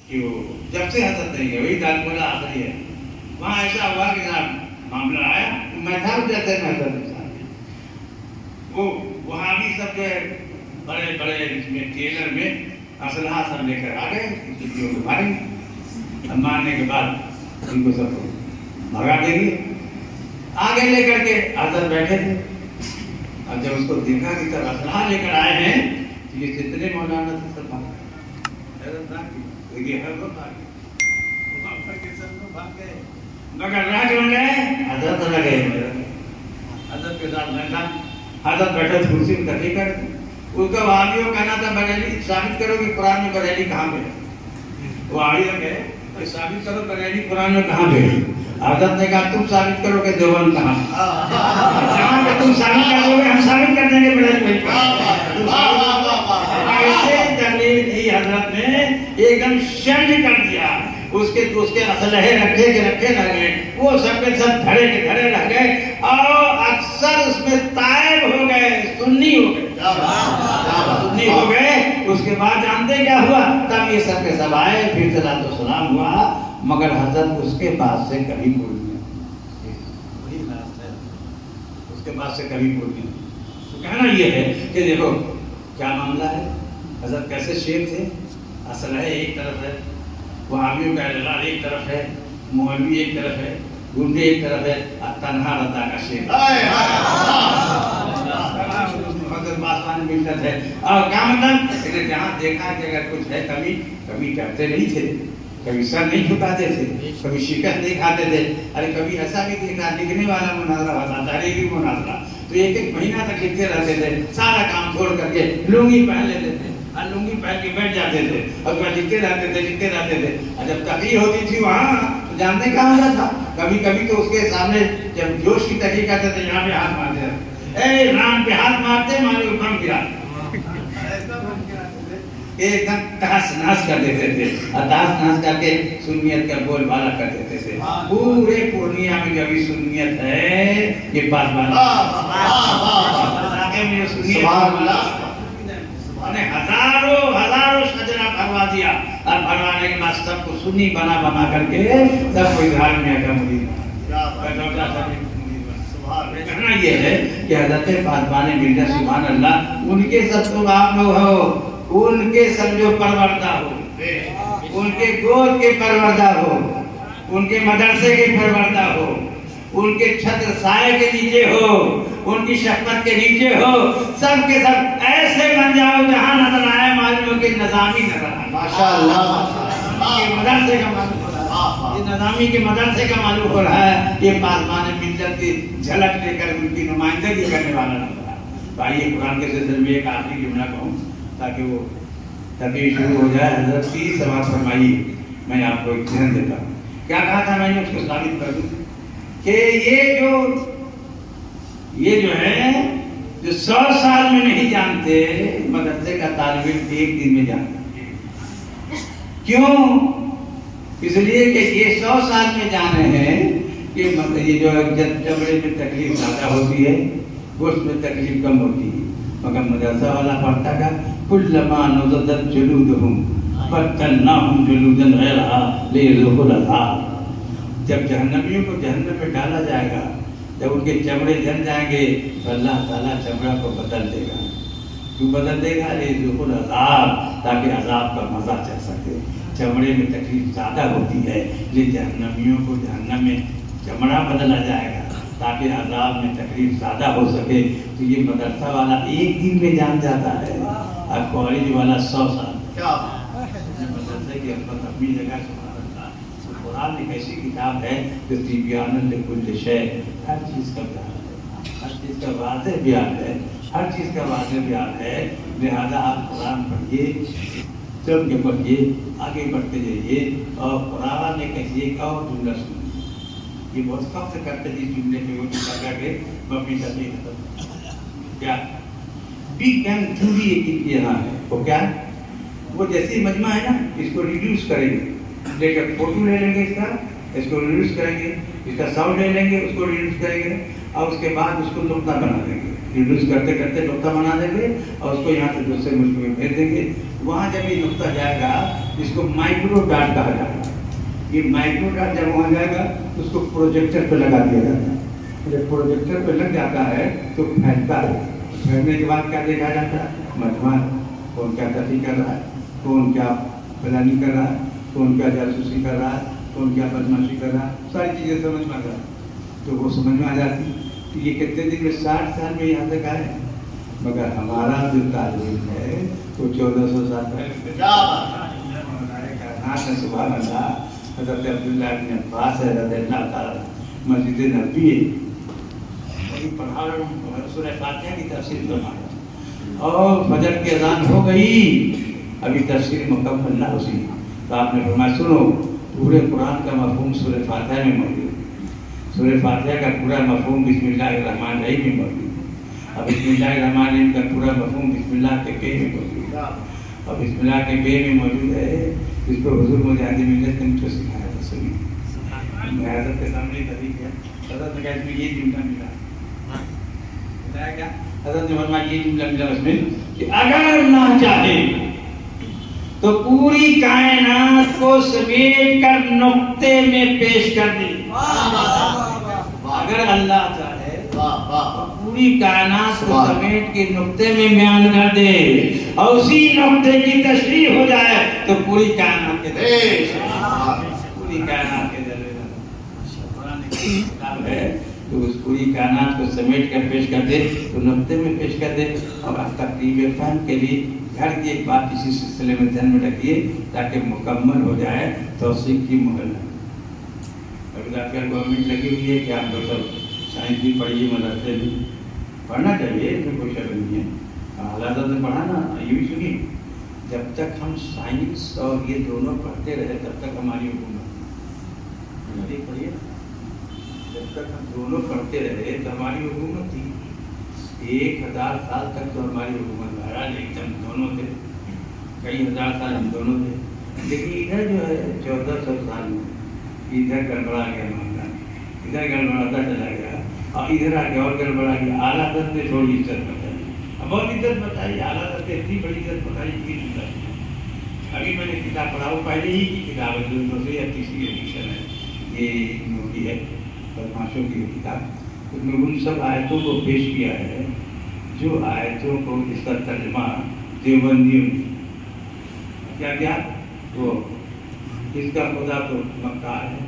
کہ وہ جب سے حضرت نہیں گئے وہی دالپورہ آخری ہے. وہاں ایسا ہوا کہ جناب معاملہ آیا میں تھا جیسے میں حضرت وہ وہاں بھی سب جو ہے بڑے بڑے اس میں ٹریلر میں اسلحہ سب لے کر آ گئے چٹیوں کو ماریں گے. مارنے کے بعد ان کو سب بھگا دیں گے. آگے لے کر کے حضرت بیٹھے تھے. اور جب اس کو دیکھا کہ سب اسلحہ لے کر آئے ہیں تو یہ جتنے مولانا تھے سب مگر رہ کیوں گئے حضرت رہ گئے. حضرت کے ساتھ میں تھا. حضرت بیٹھے کرسی میں تقریر کر اس کا وہابیوں کہنا تھا بریلی ثابت کرو کہ قرآن میں بریلی کہاں پہ ہے. وہ وہابیوں کہ ثابت کرو بریلی قرآن میں کہاں پہ ہے. حضرت نے کہا تم ثابت کرو کہ دیوبند کہاں جہاں پہ تم ثابت کر دو گے ہم ثابت کر دیں گے بریلی ایسے دلیل دی. حضرت نے ایک دم شرج کر دیا. اس کے اسلحے رکھے کے رکھے رہ گئے. وہ سب کے سب دھڑے کے دھڑے رہ گئے اور اکثر اس میں تائب ہو گئے سنی ہو گئے سنی ہو گئے. اس کے بعد جانتے کیا ہوا تب یہ سب کے سب آئے پھر صلاۃ و سلام ہوا. مگر حضرت اس کے بعد سے کبھی بھول نہیں اس کے بعد سے کبھی بھول نہیں. تو کہنا یہ ہے کہ دیکھو کیا معاملہ ہے. حضرت کیسے شیر تھے. اسلحے ایک طرف ہے وہابیوں کا اعلان ایک طرف ہے مولوی ایک طرف ہے گنڈے ایک طرف ہے اور تنہا رضا کا شیر ملت ہے. اور کیا مطلب جہاں دیکھا کہ اگر کچھ ہے کبھی ڈرتے نہیں تھے کبھی سر نہیں جھکاتے تھے کبھی شکست نہیں کھاتے تھے. ارے کبھی ایسا بھی دیکھا لکھنے والا مناظرہ ہوتا تھا ریڈیو مناظرہ تو ایک مہینہ تک لکھتے رہتے تھے. سارا کام چھوڑ کر کے لنگی پہن لیتے تھے اور لنگی پہن کے بیٹھ جاتے تھے اور لکھتے رہتے تھے. اور جب تقریر ہوتی تھی وہاں تو جانتے کہاں ہوتا تھا. کبھی تو اس کے سامنے جب جوش کی تقریر کرتے تھے یہاں پہ ہاتھ مارتے اے رام پہ ہاتھ مارتے مارے اوپر گرا ایک دم تاس ناس کر دیتے تھے. اور تاس ناس کر کے سنیت کا بول بالا کر دیتے تھے. پورے پورنیہ میں جو ابھی سنیت ہے یہ پاسبان ہزاروں شجرہ بھروا دیا اور بھروانے کے بعد سب کو سنی بنا کر کے سب کو اظہار میں آگا مرید. کہنا یہ ہے کہ حضرت پاسبان ملت سبحان اللہ ان کے سب تو آپ لوگ ہو ان کے سمجھو پروردہ ہو ان کے گود کے پروردہ ہو ان کے مدرسے کے پروردہ ہو ان کے چھتر سائے کے نیچے ہو ان کی شفقت کے نیچے ہو. سب کے سب ایسے بن جاؤ جہاں نظر آئے معلوم کے نظامی نظر آئے. ماشاءاللہ مدرسے کا معلوم ہو رہا ہے یہ نظامی کے مدرسے کا معلوم ہو رہا ہے. یہ پاسبان ملت کی جھلک لے کر ان کی نمائندگی کرنے والا نظر آئے. بھائی قرآن کے سلسلے میں ایک آخری جملہ کہوں تاکہ وہ تقریر شروع ہو جائے. حضرت کی سماعت فرمائیے. میں آپ کو ایک ذہن دیتا ہوں. کیا کہا تھا میں نے اس کو ثابت کر دوں کہ یہ جو ہے جو 100 سال میں نہیں جانتے مدرسے کا طالب علم ایک دن میں جانتا. کیوں؟ اس لیے کہ یہ 100 سال میں جان رہے ہیں کہ یہ جو چمڑے میں تکلیف زیادہ ہوتی ہے گوشت میں تکلیف کم ہوتی ہے. مگر مدرسہ والا پڑھتا کا کلما نضجت جلودہم بدلناہم جلودا غیرہا لیذوقوا العذاب. جب جہنمیوں کو جہنم میں ڈالا جائے گا جب ان کے چمڑے جل جائیں گے تو اللہ تعالیٰ چمڑا کو بدل دے گا. کیوں بدل دے گا؟ لیذوقوا العذاب تاکہ عذاب کا مزہ چل سکے. چمڑے میں تکلیف زیادہ ہوتی ہے لیکن جہنمیوں کو جہنم میں چمڑا بدلا جائے گا تاکہ عذاب میں تکلیف زیادہ ہو سکے. تو یہ مدرسہ والا ایک دن میں جان جاتا ہے اور کالج والا 100 سال. مدرسے کی اپنی جگہ قرآن ایک ایسی کتاب ہے جو تبیان لکل شیء ہر چیز کا بیان ہے ہر چیز کا واضح بیان ہے ہر چیز کا واضح بیان ہے. لہذا آپ قرآن پڑھیے چل کے پڑھیے آگے بڑھتے جائیے. اور قرآن نے کیسی ایک اور جملہ سنی یہ بہت فخر کرتے جس جملے میں وہ جملہ کر کے میں اپنی تبلیغ ختم کیا بگ بینگ تھیوری ایک یہاں ہے. وہ کیا وہ جیسی مجمع ہے نا اس کو ریڈیوس کریں گے لے کر فوٹو لے لیں گے اس کو ریڈیوس کریں گے اس کا ساؤنڈ لے لیں گے اس کو ریڈیوس کریں گے اور اس کے بعد اس کو نقطہ بنا دیں گے. ریڈیوس کرتے کرتے نقطہ بنا دیں گے اور اس کو یہاں سے دوسرے ملک میں بھیج دیں گے. وہاں جب یہ نقطہ جائے گا اس کو مائکرو ڈاٹ کہا جائے گا. یہ مائکرو ڈاٹ جب وہاں جائے گا اس کو پروجیکٹر پہ لگا دیا جاتا ہے. جب پروجیکٹر پہ لگ جاتا ہے تو پھیلتا ہے. پھیلنے کے بعد کیا دیکھا جاتا ہے؟ مجموعہ کون کیا تحقیق کر رہا ہے, کون کیا پلاننگ کر رہا ہے, کون کیا جاسوسی کر رہا ہے, کون کیا بدماشی کر رہا ہے, ساری چیزیں سمجھ میں آ جاتی. تو وہ سمجھ میں آ جاتی. یہ کتنے دن میں 60 سال میں یہاں تک آئے, مگر ہمارا جو تعلیم ہے وہ 1400 سال پہلے. سبحان اللہ. حضرت عبداللہ ابن عباس ہے رضی اللہ تعالیٰ, مسجد نبوی ہے, پڑھا سورہ فاتحہ کی تفسیر فرما اور فجر کی اذان ہو گئی, ابھی تفسیر مکمل نہ ہوئی تو آپ نے فرمایا سنو, پورے قرآن کا مفہوم سورہ فاتحہ میں موجود ہے. سورہ فاتحہ کا پورا مفہوم بسم اللہ الرحمن الرحیم میں موجود ہے. اب بسم اللہ الرحمن الرحیم کا پورا مفہوم بسم اللہ کے پے میں موجود ہے. اور بسم اللہ کے پے میں موجود ہے. اس کو حضور مجاہد ملت نے مجھ کو سکھایا تھا. سنی میں حضرت کے سامنے کبھی کیا حضرت نے کہا اس میں یہ جملہ ملا. بتایا کیا حضرت نے فرمایا یہ جملہ ملا اس میں کہ اگر اللہ چاہے تو پوری کائنات کو سمیٹ کر نقطے میں پیش کر دے. اگر اللہ چاہے پوری کائنات کو سمیٹ کے نقطے میں بیان کر دے اور اسی نقطے کی تشریح ہو جائے تو پوری کائنات کے پوری کائنات کے کتاب ہے تو اس پوری کائنات کو سمیٹ کر پیش کر دے تو نقطے میں پیش کر دے. اور تقریب فہم کے لیے گھر کی ایک بات اسی سلسلے میں دھیان میں رکھیے تاکہ مکمل ہو جائے توثیق کی مہر. ابھی آج کل گورنمنٹ لگی ہوئی ہے کہ آپ لوگ سب سائنس بھی پڑھیے, مدرسے بھی پڑھنا چاہیے, اس میں کوئی شک نہیں ہے. حالات نے پڑھا نا, یہ بھی سنیے, جب تک ہم سائنس اور یہ دونوں پڑھتے رہے تب تک ہماری حکومت پڑھیے, جب تک ہم دونوں پڑھتے رہے تو ہماری حکومت تھی. 1000 سال تک تو ہماری حکومت بہرحال ایک دم دونوں تھے, کئی ہزار سال ہم دونوں تھے. لیکن ادھر جو ہے 1400 سال میں ادھر گڑبڑا گیا معاملہ, ادھر گڑبڑاتا چلا گیا اور ادھر آ کے اور گڑبڑا گیا. اعلیٰ حضرت نے تھوڑی عزت بتائی, بہت عزت بتائی. اعلیٰ حضرت نے اتنی بڑی عزت بتائی کہ ابھی میں نے کتاب پڑھا, وہ پہلے ہی کی کتاب ہے, جو دوسری یا تیسری ایڈیشن ہے, یہ موٹی ہے بدماشوں کی کتاب. اس میں ان سب آیتوں کو پیش کیا ہے جو آیتوں کو اس کا ترجمہ دیوبندیوں نے کیا کیا. وہ اس کا خدا تو مکار ہے,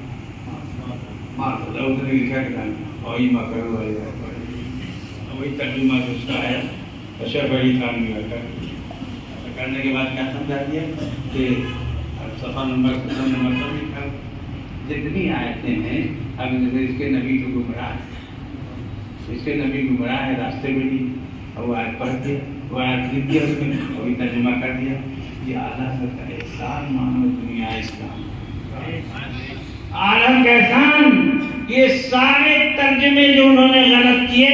ماں خدا اس نے لکھا کہ وہی مکر وہی ترجمہ جو اس کا ہے اشرف علی خان نے کرنے کے بعد کیا سمجھا دیا کہ صفحہ نمبر پر لکھا جتنی آیتیں ہیں. اب اس کے نبی تو گمراہ ہے, اس کے نبی گمراہ ہے, راستے میں بھی, اور وہ آیت پڑھ کے وہ آیت لکھ دیا اس میں, وہی ترجمہ کر دیا. یہ اعلیٰ حضرت کا احسان مانو دنیا اسلام, عالم کا احسان. یہ سارے ترجمے جو انہوں نے غلط کیے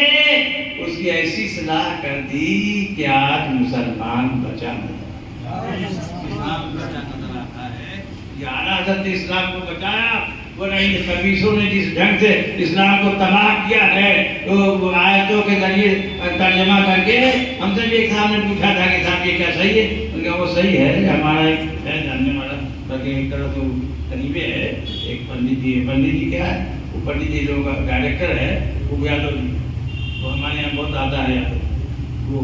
اس کی ایسی صلاح کر دی کہ آج مسلمان بچا اسلام بچا نظر آتا ہے. یہ اعلیٰ حضرت نے اسلام کو بچایا, وہ نہیں خبیثوں نے جس ڈھنگ سے اسلام کو تباہ کیا ہے وہ آیتوں کے ذریعے ترجمہ کر کے. ہم سے بھی ایک صاحب نے پوچھا تھا کہ صاحب یہ کیا صحیح ہے, ان کا وہ صحیح ہے. ہمارا ایک ہے جاننے والا بلکہ ایک طرح تو قریبے ہے, ایک پنڈت جی ہے. پنڈت جی کیا ہے, وہ پنڈت جی لوگوں کا ڈائریکٹر ہے, وہ یادو جی, وہ ہمارے یہاں بہت آتا ہے. وہ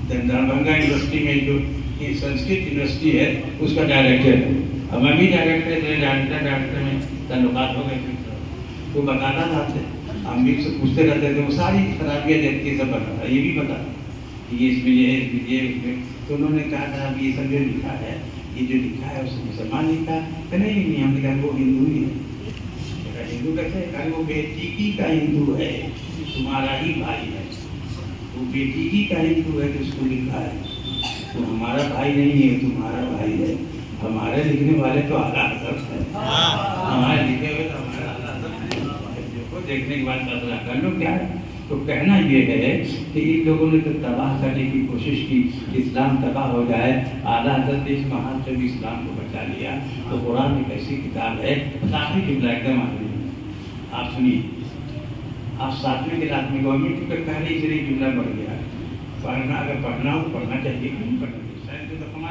دربھنگا یونیورسٹی میں جو سنسکرت یونیورسٹی ہے اس کا ڈائریکٹر ہے. اب میں بھی ڈائریکٹر میں تعلقات ہو گئے. وہ بتاتا تھا آپ سے, ہم بھی سے پوچھتے رہتے تھے, وہ ساری خرابیاں دیکھ کے سب بتاتا, یہ بھی بتا کہ یہ اس میں یہ ہے, اس میں یہ, اس میں. تو انہوں نے کہا تھا کہ یہ سب جو لکھا ہے, یہ جو لکھا ہے اس میں مسلمان لکھا ہے کہ نہیں. ہم نے کہا وہ ہندو ہی ہے. ہندو کیسے, کہ وہ بیٹی کا ہندو ہے, تمہارا ہی بھائی ہے. وہ بیٹی کا ہندو ہے جو اس کو لکھا ہے, وہ ہمارا بھائی نہیں ہے, تمہارا بھائی ہے. ہمارے لکھنے والے تو اعلیٰ حضرت ہیں, ہمارے لکھے ہوئے تو ہمارا اعلیٰ حضرت ہیں. دیکھو دیکھنے کے بعد فیصلہ کر لو کیا ہے. تو کہنا یہ ہے کہ ان لوگوں نے تو تباہ کرنے کی کوشش کی, اسلام تباہ ہو جائے. اعلیٰ حضرت نے اس محال سے بھی اسلام کو بچا لیا. تو قرآن ایک ایسی کتاب ہے, آخری جملہ ایک دم آخری, آپ سنیے. آپ 7ویں کلاس میں گورنمنٹ کے پہلے ہی جملہ پڑھ گیا. پڑھنا اگر پڑھنا ہو پڑھنا چاہیے, کیوں پڑھنا چاہیے.